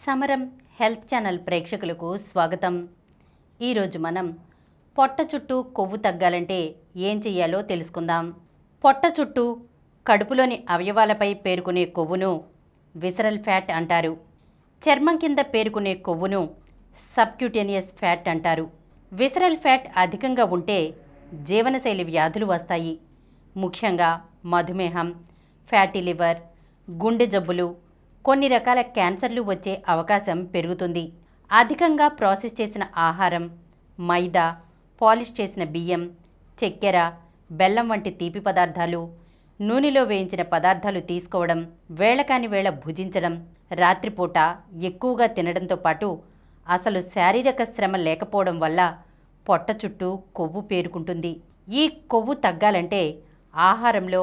సమరం health channel ప్రేక్షకులకు స్వాగతం. ఈరోజు మనం పొట్ట చుట్టూ కొవ్వు తగ్గాలంటే ఏం చెయ్యాలో తెలుసుకుందాం. పొట్ట చుట్టూ కడుపులోని అవయవాలపై పేరుకునే కొవ్వును విసరల్ ఫ్యాట్ అంటారు. చర్మం కింద పేరుకునే కొవ్వును సబ్క్యూటేనియస్ ఫ్యాట్ అంటారు. విసరల్ ఫ్యాట్ అధికంగా ఉంటే జీవనశైలి వ్యాధులు వస్తాయి. ముఖ్యంగా మధుమేహం, ఫ్యాటీ లివర్, గుండె జబ్బులు, కొన్ని రకాల క్యాన్సర్లు వచ్చే అవకాశం పెరుగుతుంది. అధికంగా ప్రాసెస్ చేసిన ఆహారం, మైదా, పాలిష్ చేసిన బియ్యం, చక్కెర, బెల్లం వంటి తీపి పదార్థాలు, నూనెలో వేయించిన పదార్థాలు తీసుకోవడం, వేళకాని వేళ భుజించడం, రాత్రిపూట ఎక్కువగా తినడంతో పాటు అసలు శారీరక శ్రమ లేకపోవడం వల్ల పొట్ట చుట్టూ కొవ్వు పేరుకుంటుంది. ఈ కొవ్వు తగ్గాలంటే ఆహారంలో,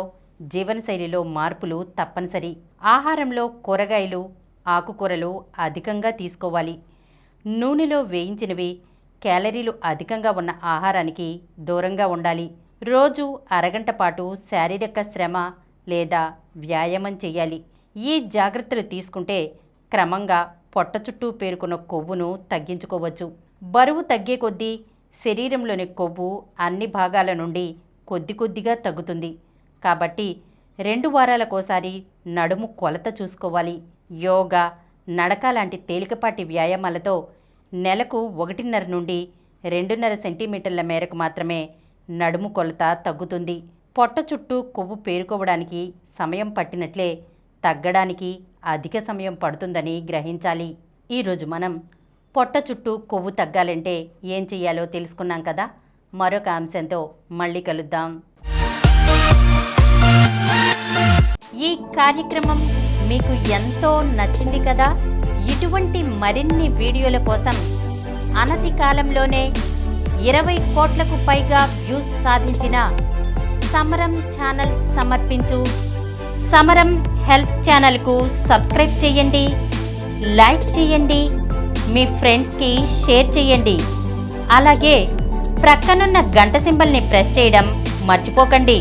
జీవనశైలిలో మార్పులు తప్పనిసరి. ఆహారంలో కూరగాయలు, ఆకుకూరలు అధికంగా తీసుకోవాలి. నూనెలో వేయించినవి, క్యాలరీలు అధికంగా ఉన్న ఆహారానికి దూరంగా ఉండాలి. రోజు అరగంట పాటు శారీరక శ్రమ లేదా వ్యాయామం చేయాలి. ఈ జాగ్రత్తలు తీసుకుంటే క్రమంగా పొట్ట చుట్టూ పేరుకున్న కొవ్వును తగ్గించుకోవచ్చు. బరువు తగ్గే కొద్దీ శరీరంలోని కొవ్వు అన్ని భాగాల నుండి కొద్ది కొద్దిగా తగ్గుతుంది. కాబట్టి 2 వారాలకోసారి నడుము కొలత చూసుకోవాలి. యోగా, నడక లాంటి తేలికపాటి వ్యాయామాలతో నెలకు 1.5 నుండి 2.5 సెంటీమీటర్ల మేరకు మాత్రమే నడుము కొలత తగ్గుతుంది. పొట్ట చుట్టూ కొవ్వు పేరుకోవడానికి సమయం పట్టినట్లే తగ్గడానికి అధిక సమయం పడుతుందని గ్రహించాలి. ఈరోజు మనం పొట్ట చుట్టూ కొవ్వు తగ్గాలంటే ఏం చెయ్యాలో తెలుసుకున్నాం కదా. మరొక అంశంతో మళ్ళీ కలుద్దాం. ఈ కార్యక్రమం మీకు ఎంతో నచ్చింది కదా. ఇటువంటి మరిన్ని వీడియోల కోసం అనతి కాలంలోనే 20 కోట్లకు పైగా వ్యూస్ సాధించిన సమరం ఛానల్ సమర్పించు సమరం హెల్త్ ఛానల్కు సబ్స్క్రైబ్ చేయండి, లైక్ చేయండి, మీ ఫ్రెండ్స్కి షేర్ చేయండి. అలాగే ప్రక్కనున్న గంట సింబల్ని ప్రెస్ చేయడం మర్చిపోకండి.